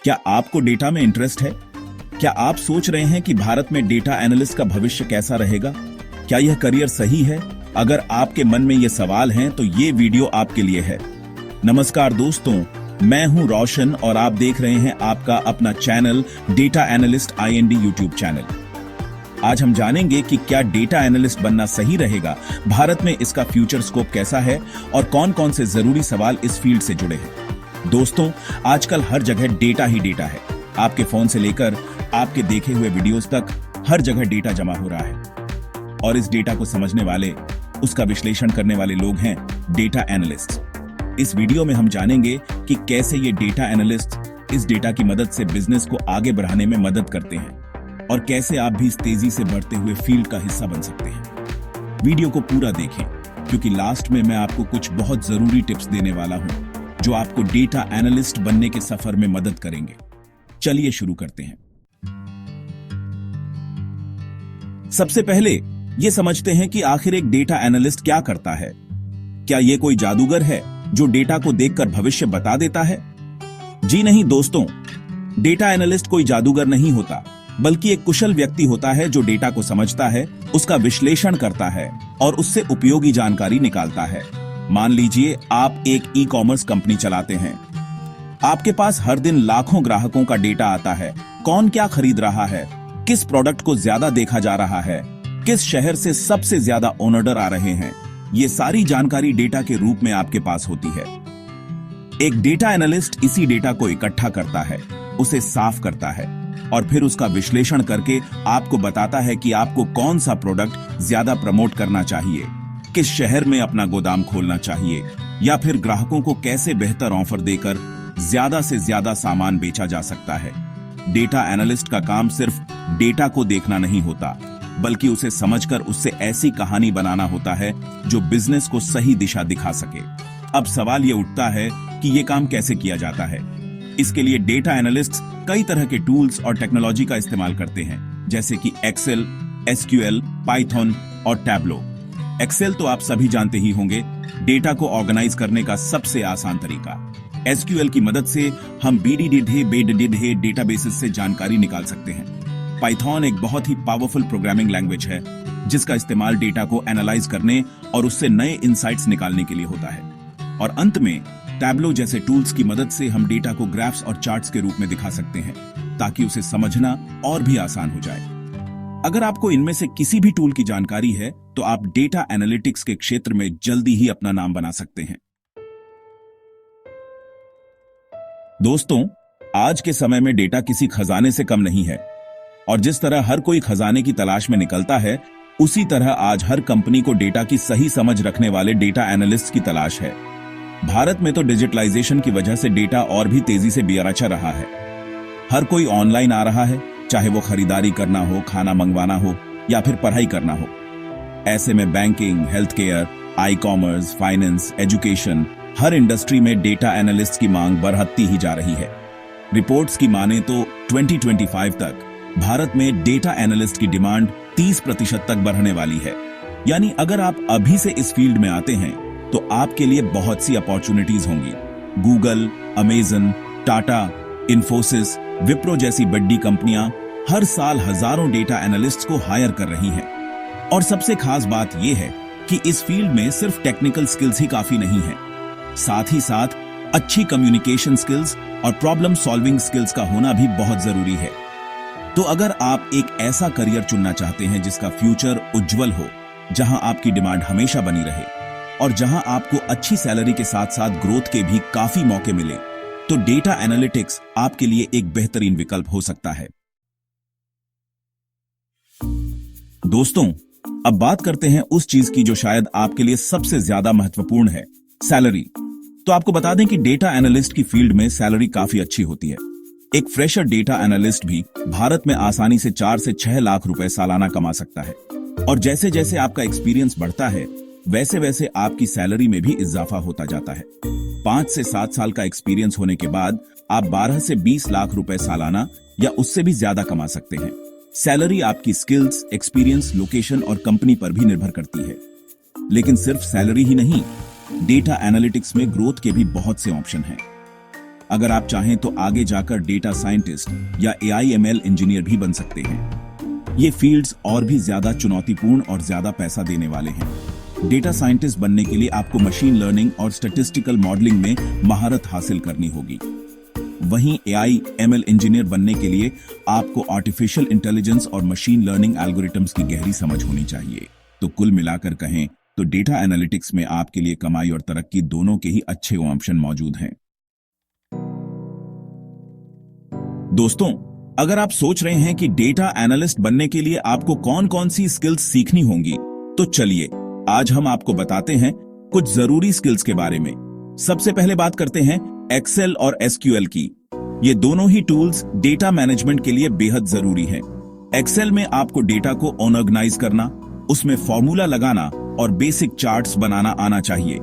क्या आपको डेटा में इंटरेस्ट है? क्या आप सोच रहे हैं कि भारत में डेटा एनालिस्ट का भविष्य कैसा रहेगा? क्या यह करियर सही है? अगर आपके मन में ये सवाल हैं तो ये वीडियो आपके लिए है। नमस्कार दोस्तों, मैं हूं रोशन और आप देख रहे हैं आपका अपना channel data analyst IND YouTube channel. आज हम जानेंगे कि क्या डेटा एनालिस्ट बनना सही रहेगा, भारत में इसका फ्यूचर स्कोप कैसा है और कौन कौन से जरूरी सवाल इस फील्ड से जुड़े हैं। दोस्तों, आजकल हर जगह डेटा ही डेटा है। आपके फोन से लेकर आपके देखे हुए वीडियोस तक हर जगह डेटा जमा हो रहा है और इस डेटा को समझने वाले, उसका विश्लेषण करने वाले लोग हैं डेटा एनालिस्ट। इस वीडियो में हम जानेंगे कि कैसे ये डेटा एनालिस्ट इस डेटा की मदद से बिजनेस को आगे बढ़ाने में मदद करते हैं और कैसे आप भी इस तेजी से बढ़ते हुए फील्ड का हिस्सा बन सकते हैं। वीडियो को पूरा देखें क्योंकि लास्ट में मैं आपको कुछ बहुत जरूरी टिप्स देने वाला हूं जो आपको डेटा एनालिस्ट बनने के सफर में मदद करेंगे। चलिए शुरू करते हैं। सबसे पहले ये समझते हैं कि आखिर एक डेटा एनालिस्ट क्या करता है। क्या ये कोई जादूगर है जो डेटा को देखकर भविष्य बता देता है? जी नहीं दोस्तों, डेटा एनालिस्ट कोई जादूगर नहीं होता, बल्कि एक कुशल व्यक्ति होता है जो डेटा को समझता है, उसका विश्लेषण करता है और उससे उपयोगी जानकारी निकालता है। मान लीजिए आप एक ई-कॉमर्स कंपनी चलाते हैं। आपके पास हर दिन लाखों ग्राहकों का डेटा आता है। कौन क्या खरीद रहा है, किस प्रोडक्ट को ज्यादा देखा जा रहा है, किस शहर से सबसे ज्यादा ऑर्डर आ रहे हैं, ये सारी जानकारी डेटा के रूप में आपके पास होती है। एक डेटा एनालिस्ट इसी डेटा को इकट्ठा करता है, उसे साफ करता है और फिर उसका विश्लेषण करके आपको बताता है कि आपको कौन सा प्रोडक्ट ज्यादा प्रमोट करना चाहिए, किस शहर में अपना गोदाम खोलना चाहिए या फिर ग्राहकों को कैसे बेहतर ऑफर देकर ज्यादा से ज्यादा सामान बेचा जा सकता है। डेटा एनालिस्ट का काम सिर्फ डेटा को देखना नहीं होता, बल्कि उसे समझकर उससे ऐसी कहानी बनाना होता है जो बिजनेस को सही दिशा दिखा सके। अब सवाल ये उठता है कि ये काम कैसे किया जाता है। इसके लिए डेटा एनालिस्ट कई तरह के टूल्स और टेक्नोलॉजी का इस्तेमाल करते हैं, जैसे कि एक्सेल, SQL, पाइथन और टैब्लो। एक्सेल तो आप सभी जानते ही होंगे, डेटा को ऑर्गेनाइज करने का सबसे आसान तरीका। SQL की मदद से हम BDD डेटाबेसेस से जानकारी निकाल सकते हैं। पाइथन एक बहुत ही पावरफुल प्रोग्रामिंग लैंग्वेज है जिसका इस्तेमाल डेटा को एनालाइज करने और उससे नए इंसाइट्स निकालने के लिए होता है। और अंत में टैब्लो जैसे टूल्स की मदद से हम डेटा को ग्राफ्स और चार्ट्स के रूप में दिखा सकते हैं ताकि उसे समझना और भी आसान हो जाए। अगर आपको इनमें से किसी भी टूल की जानकारी है तो आप डेटा एनालिटिक्स के क्षेत्र में जल्दी ही अपना नाम बना सकते हैं। दोस्तों, आज के समय में डेटा किसी खजाने से कम नहीं है और जिस तरह हर कोई खजाने की तलाश में निकलता है, उसी तरह आज हर कंपनी को डेटा की सही समझ रखने वाले डेटा एनालिस्ट की तलाश है। भारत में तो डिजिटलाइजेशन की वजह से डेटा और भी तेजी से बिखर रहा है। हर कोई ऑनलाइन आ रहा है, चाहे वो खरीदारी करना हो, खाना मंगवाना हो या फिर पढ़ाई करना हो। ऐसे में banking, health care, ecommerce, finance, education, हर इंडस्ट्री में डेटा एनालिस्ट की मांग बढ़ती ही जा रही है। रिपोर्ट्स की माने तो 2025 तक भारत में डेटा एनालिस्ट की डिमांड 30% तक बढ़ने वाली है। यानी अगर आप अभी से इस फील्ड में आते हैं तो आपके लिए बहुत सी अपॉर्चुनिटीज होंगी। गूगल, अमेजन, टाटा, इन्फोसिस, विप्रो जैसी बड़ी कंपनियां हर साल हजारों डेटा एनालिस्ट्स को हायर कर रही हैं। और सबसे खास बात यह है कि इस फील्ड में सिर्फ टेक्निकल स्किल्स ही काफी नहीं है, साथ ही साथ अच्छी कम्युनिकेशन स्किल्स और प्रॉब्लम सॉल्विंग स्किल्स का होना भी बहुत जरूरी है। तो अगर आप एक ऐसा करियर चुनना चाहते हैं जिसका फ्यूचर उज्जवल हो, जहां आपकी डिमांड हमेशा बनी रहे और जहां आपको अच्छी सैलरी के साथ साथ ग्रोथ के भी काफी मौके मिले, तो डेटा एनालिटिक्स आपके लिए एक बेहतरीन विकल्प हो सकता है। दोस्तों, अब बात करते हैं उस चीज की जो शायद आपके लिए सबसे ज्यादा महत्वपूर्ण है, सैलरी। तो आपको बता दें कि डेटा एनालिस्ट की फील्ड में सैलरी काफी अच्छी होती है। एक फ्रेशर डेटा एनालिस्ट भी भारत में आसानी से 4 से 6 लाख रुपए सालाना कमा सकता है। और जैसे जैसे आपका एक्सपीरियंस बढ़ता है, वैसे वैसे आपकी सैलरी में भी इजाफा होता जाता है। 5 से 7 साल का एक्सपीरियंस होने के बाद आप 12 से 20 लाख रुपए सालाना या उससे भी ज्यादा कमा सकते हैं। सैलरी आपकी स्किल्स, एक्सपीरियंस, लोकेशन और कंपनी पर भी निर्भर करती है। लेकिन सिर्फ सैलरी ही नहीं, डेटा एनालिटिक्स में ग्रोथ के भी बहुत से ऑप्शन हैं। अगर आप चाहें तो आगे जाकर डेटा साइंटिस्ट या AI/ML इंजीनियर भी बन सकते हैं। ये फील्ड्स और भी ज्यादा चुनौतीपूर्ण और ज्यादा पैसा देने वाले हैं। डेटा साइंटिस्ट बनने के लिए आपको मशीन लर्निंग और स्टैटिस्टिकल मॉडलिंग में महारत हासिल करनी होगी। वहीं AI/ML इंजीनियर बनने के लिए आपको आर्टिफिशियल इंटेलिजेंस और मशीन लर्निंग एल्गोरिथम्स की गहरी समझ होनी चाहिए। तो कुल मिलाकर कहें तो डेटा एनालिटिक्स में आपके लिए कमाई और तरक्की दोनों के ही अच्छे ऑप्शन मौजूद हैं। दोस्तों, अगर आप सोच रहे हैं कि डेटा एनालिस्ट बनने के लिए आपको कौन कौन सी स्किल्स सीखनी होंगी, तो चलिए आज हम आपको बताते हैं कुछ जरूरी स्किल्स के बारे में। सबसे पहले बात करते हैं एक्सेल और SQL की। ये दोनों ही टूल्स डेटा मैनेजमेंट के लिए बेहद जरूरी हैं। एक्सेल में आपको डेटा को ऑर्गेनाइज करना, उसमें फॉर्मूला लगाना और बेसिक चार्ट्स बनाना आना चाहिए।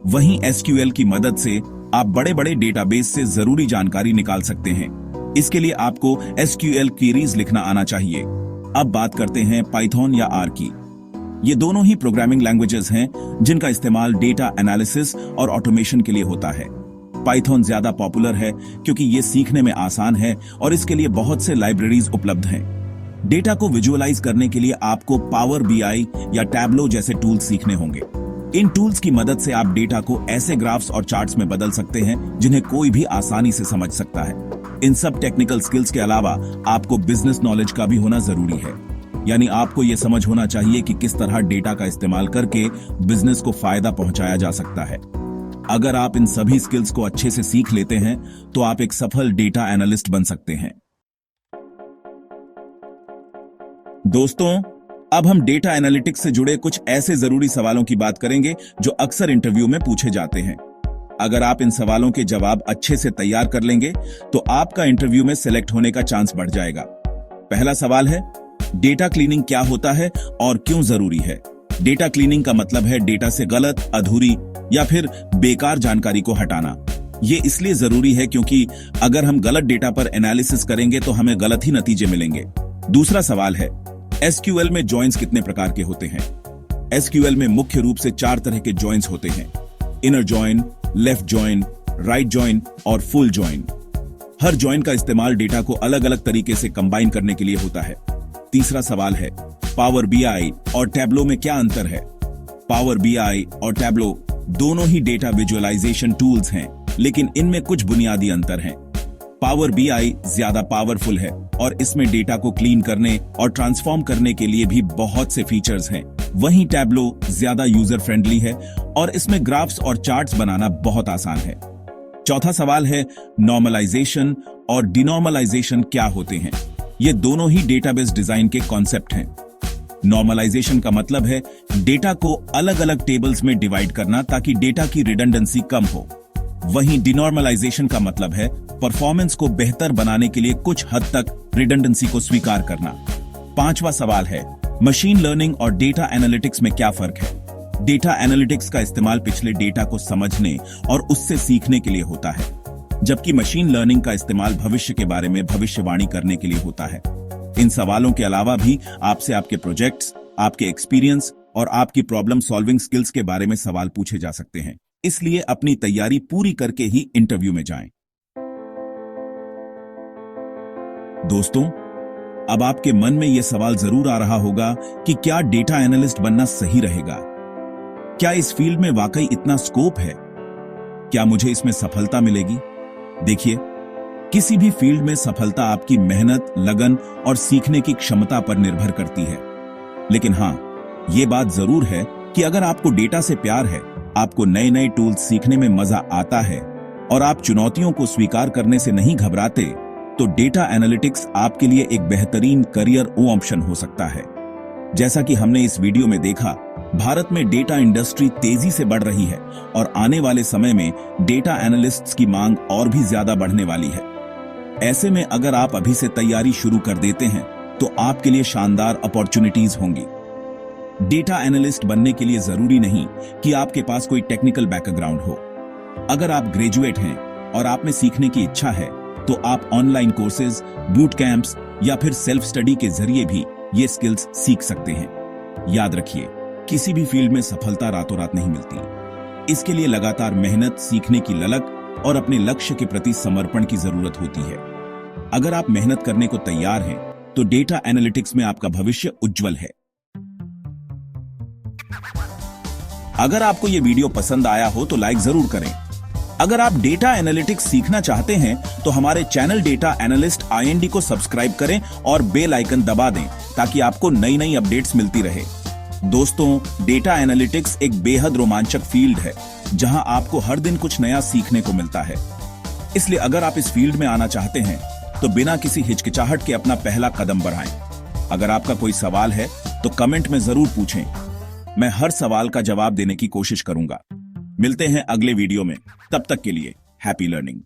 वहीं SQL की मदद से आप बड़े बड़े डेटाबेस से जरूरी जानकारी निकाल सकते हैं। इसके लिए आपको SQL क्वेरीज लिखना आना चाहिए। अब बात करते हैं पाइथन या R की। ये दोनों ही प्रोग्रामिंग लैंग्वेजेस हैं जिनका इस्तेमाल डेटा एनालिसिस और ऑटोमेशन के लिए होता है। पाइथन ज्यादा पॉपुलर है क्योंकि ये सीखने में आसान है और इसके लिए बहुत से लाइब्रेरीज उपलब्ध हैं। डेटा को विजुअलाइज करने के लिए आपको पावर BI या टैब्लो जैसे टूल्स सीखने होंगे। इन टूल्स की मदद से आप डेटा को ऐसे ग्राफ्स और चार्ट्स में बदल सकते हैं जिन्हें कोई भी आसानी से समझ सकता है। इन सब टेक्निकल स्किल्स के अलावा आपको बिजनेस नॉलेज का भी होना जरूरी है। यानी आपको यह समझ होना चाहिए कि किस तरह डेटा का इस्तेमाल करके बिजनेस को फायदा पहुंचाया जा सकता है। अगर आप इन सभी स्किल्स को अच्छे से सीख लेते हैं तो आप एक सफल डेटा एनालिस्ट बन सकते हैं। दोस्तों, अब हम डेटा एनालिटिक्स से जुड़े कुछ ऐसे जरूरी सवालों की बात करेंगे जो अक्सर इंटरव्यू में पूछे जाते हैं। अगर आप इन सवालों के जवाब अच्छे से तैयार कर लेंगे तो आपका इंटरव्यू में सिलेक्ट होने का चांस बढ़ जाएगा। पहला सवाल है, डेटा क्लीनिंग क्या होता है और क्यों जरूरी है? डेटा क्लीनिंग का मतलब है डेटा से गलत, अधूरी या फिर बेकार जानकारी को हटाना। ये इसलिए जरूरी है क्योंकि अगर हम गलत डेटा पर एनालिसिस करेंगे तो हमें गलत ही नतीजे मिलेंगे। दूसरा सवाल है, SQL में जॉइंस कितने प्रकार के होते हैं? SQL में मुख्य रूप से 4 तरह के जॉइंस होते हैं: inner join, left join, right join और फुल जॉइन। हर जॉइन का इस्तेमाल डेटा को अलग अलग तरीके से कंबाइन करने के लिए होता है। तीसरा सवाल है, पावर BI और टैब्लो में क्या अंतर है? पावर BI और टैब्लो दोनों ही डेटा विजुअलाइजेशन टूल्स हैं, लेकिन इनमें कुछ बुनियादी अंतर हैं। पावर BI ज्यादा पावरफुल है और इसमें डेटा को क्लीन करने और ट्रांसफॉर्म करने के लिए भी बहुत से फीचर्स हैं। वहीं टैब्लो ज्यादा यूजर फ्रेंडली है और इसमें ग्राफ्स और चार्ट्स बनाना बहुत आसान है। चौथा सवाल है, नॉर्मलाइजेशन और डिनॉर्मलाइजेशन क्या होते हैं? ये दोनों ही डेटाबेस डिजाइन के कॉन्सेप्ट हैं। नॉर्मलाइजेशन का मतलब है डेटा को अलग अलग टेबल्स में डिवाइड करना ताकि डेटा की रिडंडेंसी कम हो। वहीं डिनॉर्मलाइजेशन का मतलब है परफॉर्मेंस को बेहतर बनाने के लिए कुछ हद तक रिडंडेंसी को स्वीकार करना। पांचवा सवाल है, मशीन लर्निंग और डेटा एनालिटिक्स में क्या फर्क है? डेटा एनालिटिक्स का इस्तेमाल पिछले डेटा को समझने और उससे सीखने के लिए होता है, जबकि मशीन लर्निंग का इस्तेमाल भविष्य के बारे में भविष्यवाणी करने के लिए होता है। इन सवालों के अलावा भी आपसे आपके प्रोजेक्ट्स, आपके एक्सपीरियंस और आपकी प्रॉब्लम सॉल्विंग स्किल्स के बारे में सवाल पूछे जा सकते हैं। इसलिए अपनी तैयारी पूरी करके ही इंटरव्यू में जाएं। दोस्तों, अब आपके मन में यह सवाल जरूर आ रहा होगा कि क्या डेटा एनालिस्ट बनना सही रहेगा? क्या इस फील्ड में वाकई इतना स्कोप है? क्या मुझे इसमें सफलता मिलेगी? देखिए, किसी भी फील्ड में सफलता आपकी मेहनत, लगन और सीखने की क्षमता पर निर्भर करती है। लेकिन हां, यह बात जरूर है कि अगर आपको डेटा से प्यार है, आपको नए नए टूल्स सीखने में मजा आता है और आप चुनौतियों को स्वीकार करने से नहीं घबराते, तो डेटा एनालिटिक्स आपके लिए एक बेहतरीन करियर ऑप्शन हो सकता है। जैसा कि हमने इस वीडियो में देखा, भारत में डेटा इंडस्ट्री तेजी से बढ़ रही है और आने वाले समय में डेटा एनालिस्ट्स की मांग और भी ज्यादा बढ़ने वाली है। ऐसे में अगर आप अभी से तैयारी शुरू कर देते हैं तो आपके लिए शानदार अपॉर्चुनिटीज होंगी। डेटा एनालिस्ट बनने के लिए जरूरी नहीं कि आपके पास कोई टेक्निकल बैकग्राउंड हो। अगर आप ग्रेजुएट हैं और आप में सीखने की इच्छा है तो आप ऑनलाइन कोर्सेज, बूट कैंप्स या फिर सेल्फ स्टडी के जरिए भी ये स्किल्स सीख सकते हैं। याद रखिए, किसी भी फील्ड में सफलता रातों रात नहीं मिलती। इसके लिए लगातार मेहनत, सीखने की ललक और अपने लक्ष्य के प्रति समर्पण की जरूरत होती है। अगर आप मेहनत करने को तैयार हैं, तो डेटा एनालिटिक्स में आपका भविष्य उज्जवल है। अगर आपको यह वीडियो पसंद आया हो तो लाइक जरूर करें। अगर आप डेटा एनालिटिक्स सीखना चाहते हैं तो हमारे चैनल डेटा एनालिस्ट IND को सब्सक्राइब करें और बेल आइकन दबा दें ताकि आपको नई नई अपडेट्स मिलती रहे। दोस्तों, डेटा एनालिटिक्स एक बेहद रोमांचक फील्ड है जहां आपको हर दिन कुछ नया सीखने को मिलता है। इसलिए अगर आप इस फील्ड में आना चाहते हैं तो बिना किसी हिचकिचाहट के अपना पहला कदम बढ़ाएं। अगर आपका कोई सवाल है तो कमेंट में जरूर पूछें। मैं हर सवाल का जवाब देने की कोशिश करूंगा। मिलते हैं अगले वीडियो में। तब तक के लिए हैप्पी लर्निंग।